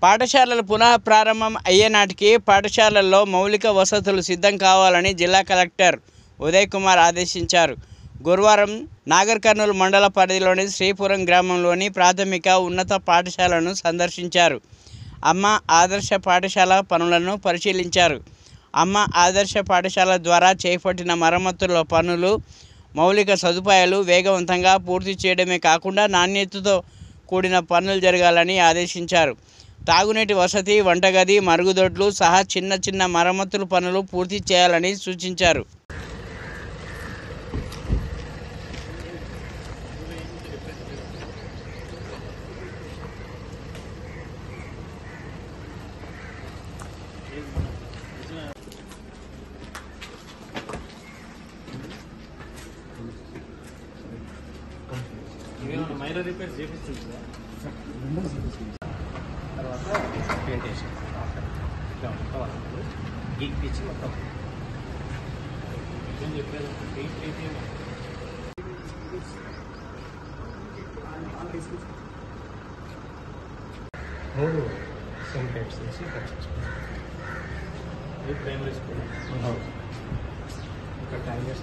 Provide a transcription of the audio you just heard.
పాఠశాలలు పునః ప్రారంభం అయ్యే నాటికి పాఠశాలల్లో మౌలిక వసతులు సిద్ధం కావాలని జిల్లా కలెక్టర్ ఉదయ్ కుమార్ ఆదేశించారు. గురువారం నాగర్ కర్నూల్ మండల పరిధిలోని శ్రీపురం గ్రామంలోని ప్రాథమిక ఉన్నత పాఠశాలను సందర్శించారు. అమ్మ ఆదర్శ పాఠశాల పనులను పరిశీలించారు. అమ్మ ఆదర్శ పాఠశాల ద్వారా చేపట్టిన మరమ్మతుల పనులు, మౌలిక సదుపాయాలు వేగవంతంగా పూర్తి చేయడమే కాకుండా నాణ్యతతో కూడిన పనులు జరగాలని ఆదేశించారు. తాగునీటి వసతి, వంటగది, మరుగుదొడ్లు సహా చిన్న చిన్న మరమ్మతుల పనులు పూర్తి చేయాలని సూచించారు. మైనర్ రిపేర్స్ చేపిస్తుందా? తర్వాత పెయింట్ వేసి గీక్ తీసి మొత్తం ఏం చెప్పలేదు. మూడు సెమ్ టైప్స్ తీసి ప్రైమరీ స్కూల్ ఒక 10 years